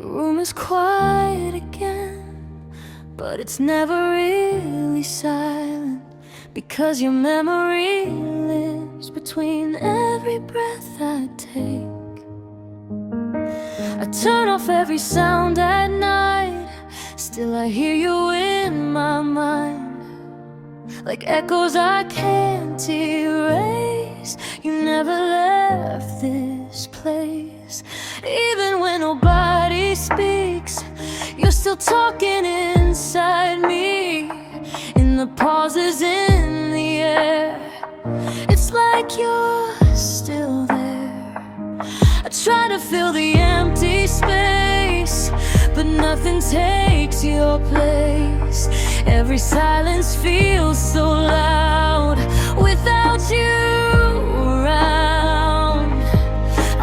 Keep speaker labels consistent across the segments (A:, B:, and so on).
A: The room is quiet again, but it's never really silent, because your memory lives between every breath I take. I turn off every sound at night, still I hear you in my mind, like echoes I can't erase. You never left this place. Even when nobody speaks, you're still talking inside me, in the pauses in the air. It's like you're still there. I try to fill the empty space, but nothing takes your place. Every silence feels so loud without you around.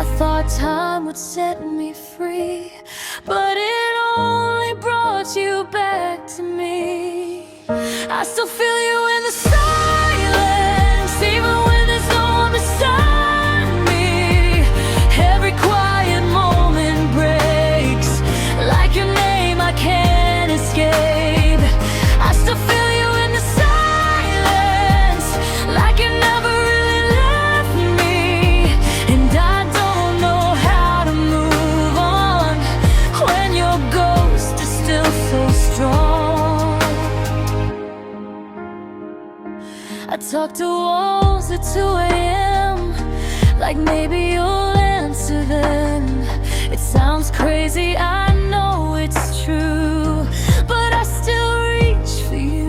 A: I thought time would set me free, but it only brought you back to me. I still feel you in the silence, even when there's no one beside me. Every quiet moment breaks like your name I can't escape. I still feel you in the silence, like you never really left me. And I don't know how to move on when your ghost is still so strong. I talk to walls at 2 a.m., like maybe you'll answer them. It sounds crazy, I know it's true, but I still reach for you.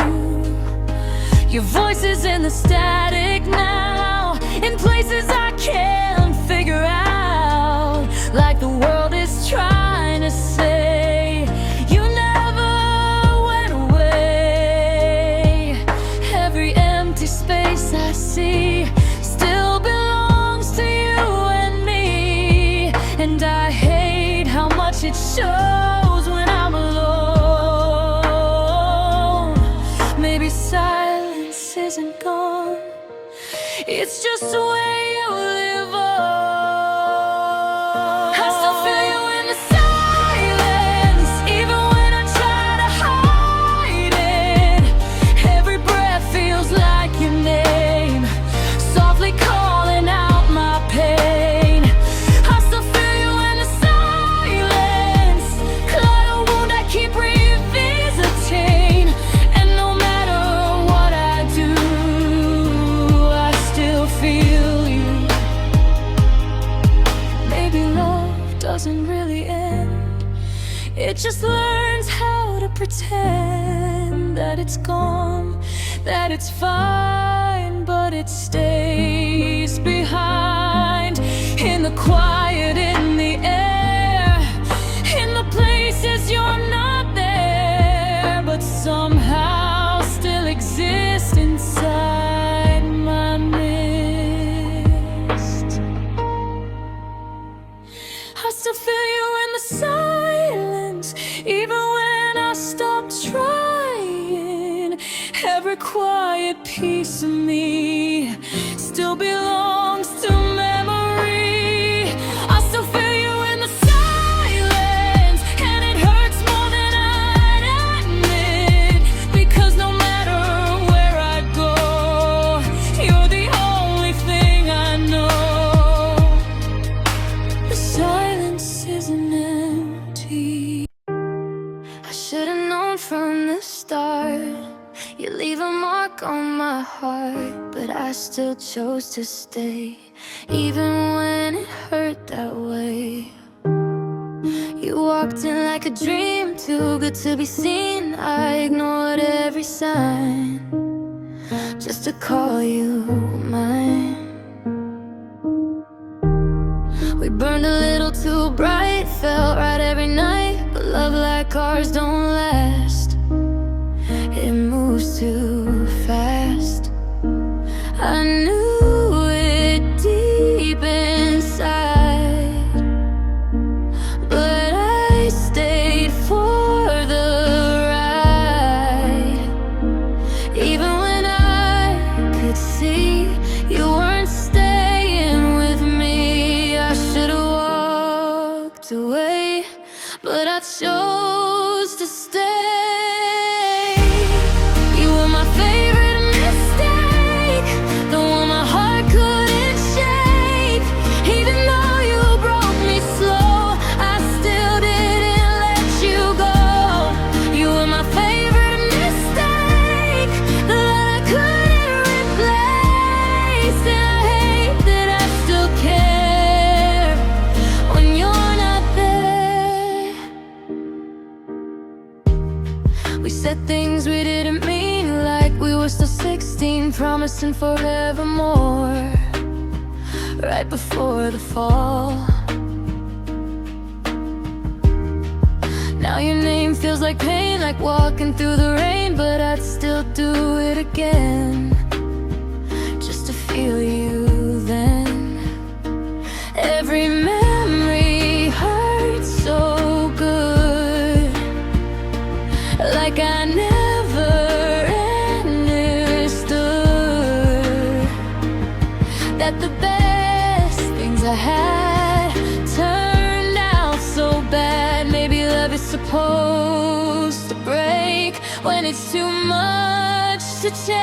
A: Your voice is in the static now, in places I can't figure out, like the world is trying to say you never went away. Every empty space I see still belongs to you and me, and I hate how much it shows when I'm alone. Maybe silence isn't gone, it's just the way you live on. I still feel you in the silence, even when I try to hide it. Every breath feels like your name, softly calling out my pain. I still feel you in the silence, like a wound I keep revisiting. And no matter what I do, I still feel you. Maybe love doesn't really end, it just learns how to pretend that it's gone, that it's fine, but it stays behind, in the quiet, in the air, in the places you're not there, but somehow still exist inside my mist. I still feel you in the silence, even when I stop trying. Every quiet piece of me still belongs to memory. I still feel you in the silence, and it hurts more than I'd admit, because no matter where I go, you're the only thing I know. The silence isn't empty. I should've known from the start, you leave a mark on my heart, but I still chose to stay, even when it hurt that way. You walked in like a dream, too good to be seen. I ignored every sign, just to call you mine. We burned a little too bright, felt right every night, but love like ours don't last. It moves too fast. I knew it deep inside, but I stayed for the ride. Even when I could see you weren't staying with me, I should've walked away, but I chose to stay. You were my favorite mistake, the one my heart couldn't shake. Even though you broke me slow, I still didn't let you go. You were my favorite mistake that I couldn't replace, and I hate that I still care when you're not there. We said things we didn't mean, like we were still 16, promising forevermore, right before the fall. Now your name feels like pain, like walking through the rain, but I'd still do it again, just to feel you then. Every memory hurts so good, like I never understood that the best things I had turned out so bad. Maybe love is supposed to break when it's too much to change.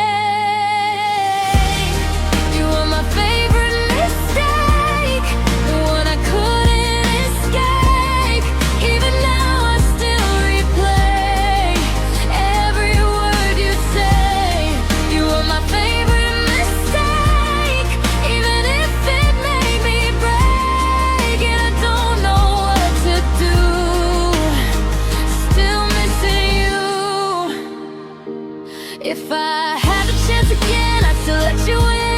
A: You were my favorite mistake, the one I couldn't escape. Even now I still replay every word you say. You were my favorite mistake, even if it made me break, and I don't know what to do. Still missing you. If I had the chance again, I'd still let you in.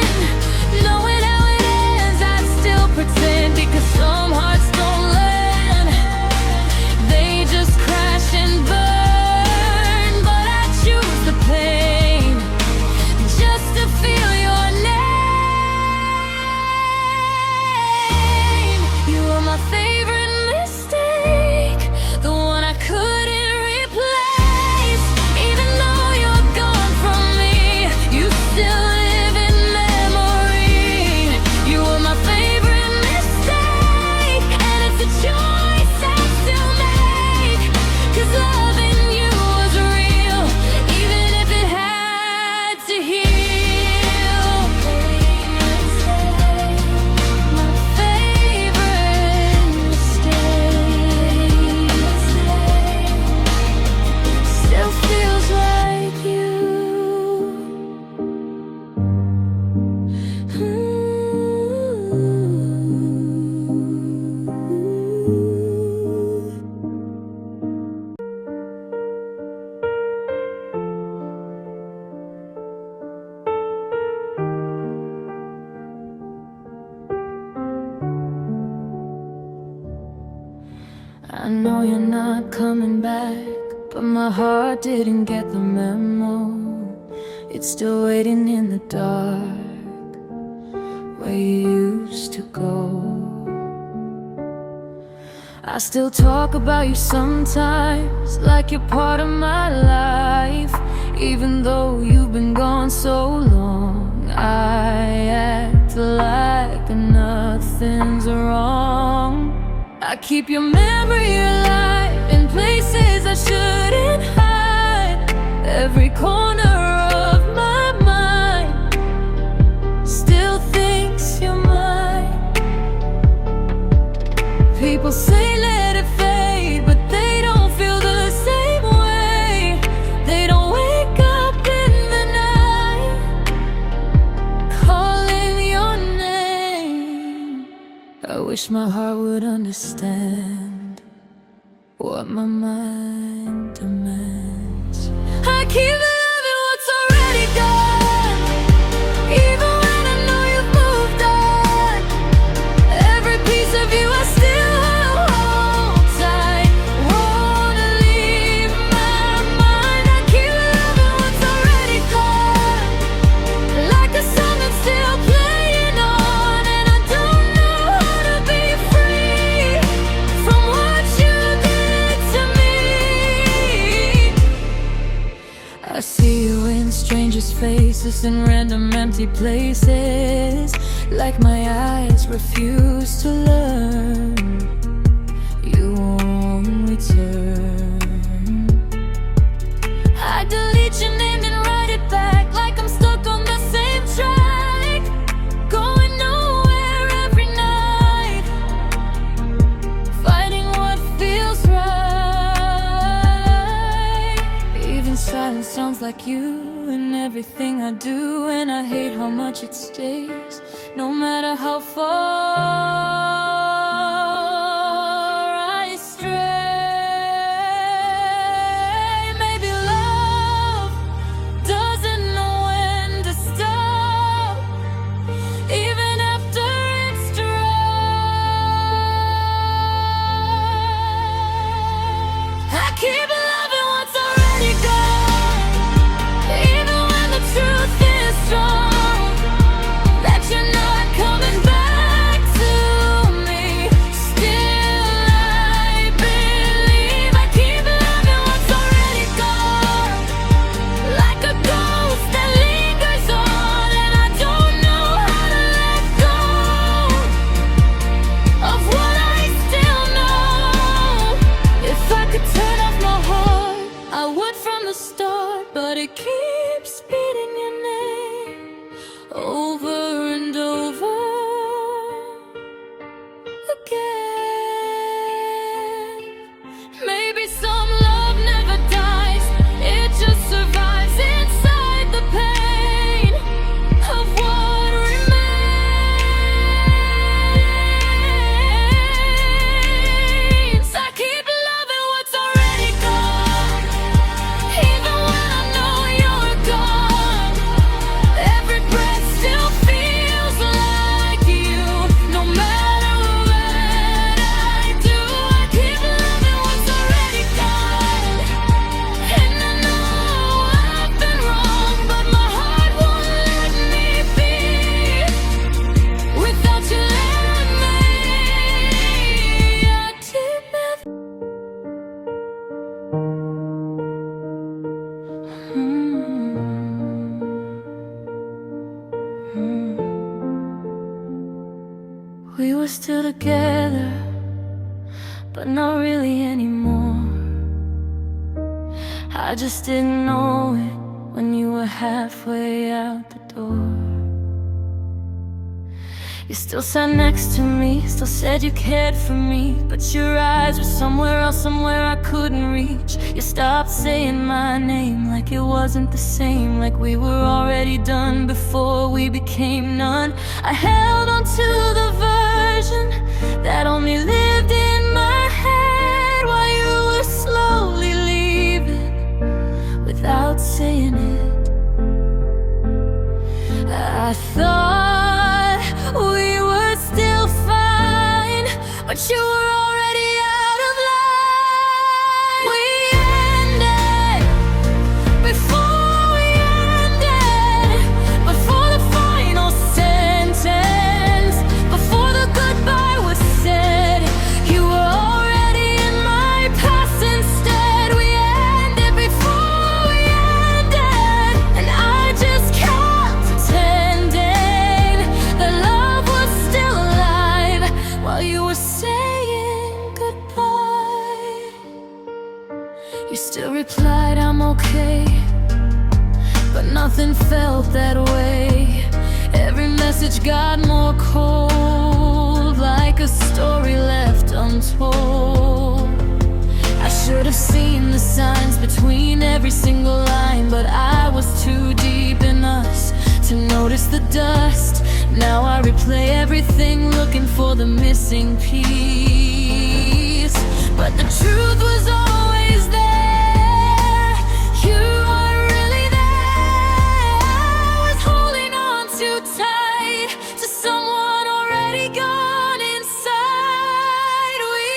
A: Knowing how it ends, I'd still pretend, because some hearts don't land, they just crash and burn. But I choose the pain, just to feel your name. You were my favorite mistake, the one I couldn't replace. Even though you're gone from me, you still live in memory. You were my favorite mistake, and it's a choice I still make, 'cause loving you was real, even if it had to heal. My favorite mistake still feels like you. I know you're not coming back, but my heart didn't get the memo. It's still waiting in the dark, where you used to go. I still talk about you sometimes, like you're part of my life. Even though you've been gone so long, I act like nothing's wrong. I keep your memory alive in places I shouldn't hide. Every corner of my mind still thinks you're mine. People say let it fade, but they don't feel the same way. They don't wake up in the night calling your name. I wish my heart would understand what my mind demands. I keep loving what's already gone, even when I know you've moved on. Every piece of you I still hold tight, wanna leave my mind. I keep loving what's already gone, like a song that's still playing on, and I don't know how to be free from what you did to me. I see you in strangers' faces, in random empty places, like my eyes refuse to learn. You only sounds like you in everything I do, and I hate how much it stays, no matter how far I stray. Maybe love doesn't know when to stop, even after it's dry. I keep loving what's already gone, even when the truth is strong, that you're not coming back to me. Still I believe. I keep loving what's already gone, like a ghost that lingers on, and I don't know how to let go of what I still know. If I could turn off my heart, I would from the start, but it keeps beating your name over and over again. Maybe some love never dies, it just survives inside the pain of what remains. I keep loving what's already gone, even when I know you're gone. Every breath still feels like you, no matter what I do. I keep loving what's already gone, and I know I've been wrong, but my heart won't let me be without you letting me. I keep We were still together, but not really anymore. I just didn't know it when you were halfway out the door. You still sat next to me, still said you cared for me, but your eyes were somewhere else, somewhere I couldn't reach. You stopped saying my name like it wasn't the same, like we were already done before we became none. I held on to the version that only lived in my head while you were slowly leaving without saying it. I thought we were still fine, but you were already out of line. We ended before we ended, before the final sentence, before the goodbye was said. You were already in my past instead. We ended before we ended, and I just kept pretending that love was still alive while you were saying goodbye. You still replied, I'm okay, but nothing felt that way. Every message got more cold, like a story left untold. I should have seen the signs between every single line, but I was too deep in us to notice the dust. Now I replay everything, looking for the missing piece, but the truth was always there. You were really there. I was holding on too tight to someone already gone inside. We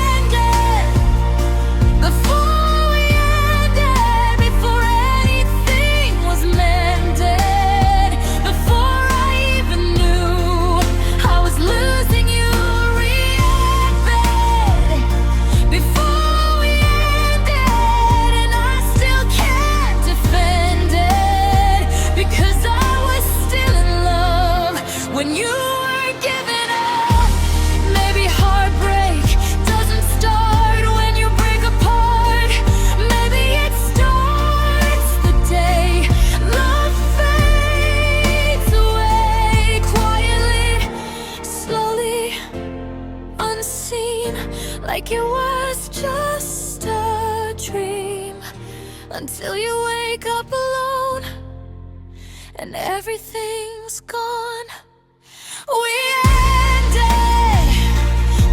A: ended before we ended, before anything was mended, before I even knew I was losing you. Reacted before we ended, and I still can't defend it, because I was still in love when you were giving up. Maybe heartbreak doesn't start when you break apart. Maybe it starts the day love fades away quietly, slowly, unseen, like it was just a dream, until you wake up alone and everything's gone. We ended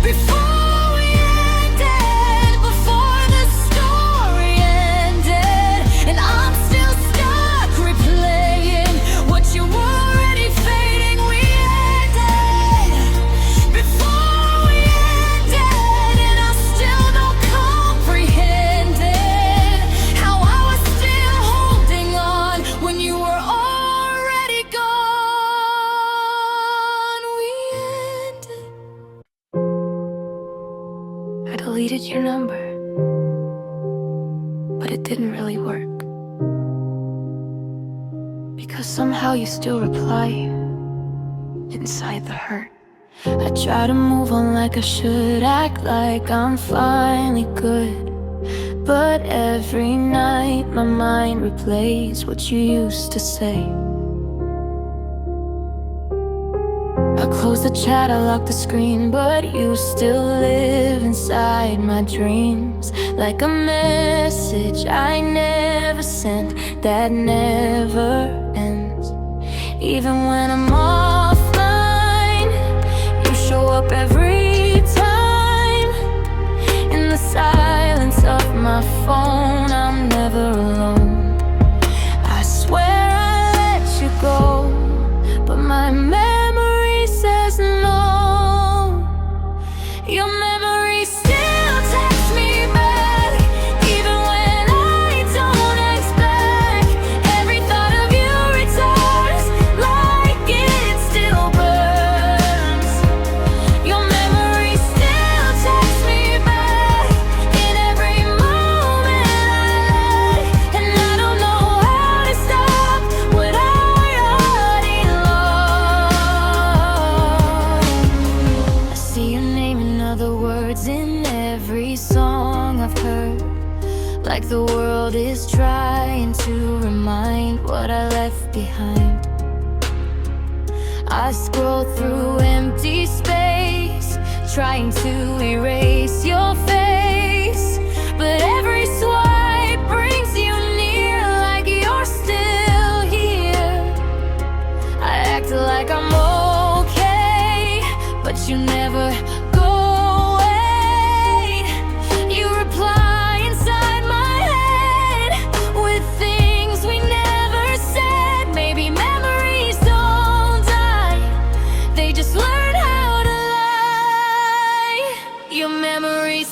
A: before we ended, before the story ended, and I'm still stuck replaying what you were already fading. We ended before we ended, and I still don't comprehend it, how I was still holding on when you were already gone. We ended. I deleted your number, but it didn't really work, because somehow you still reply inside the hurt. I try to move on like I should, act like I'm finally good, but every night my mind replays what you used to say. I close the chat, I lock the screen, but you still live inside my dreams, like a message I never sent that never ends. Even when I'm offline, you show up every time. In the silence of my phone, I'm never alone. I swear I let you go, but my memory says no. Your memory still texts me back, even when I don't expect. Every thought of you returns like it still burns. Your memory still texts me back in every moment I let, and I don't know how to stop what I already lost. I see your name in other words in every song I've heard, like the world is trying to remind what I left behind. I scroll through empty space, trying to erase your face, but every swipe brings you near, like you're still here. I act like I'm okay, but you never go away. You reply inside my head with things we never said. Maybe memories don't die, they just learn how to lie. Your memories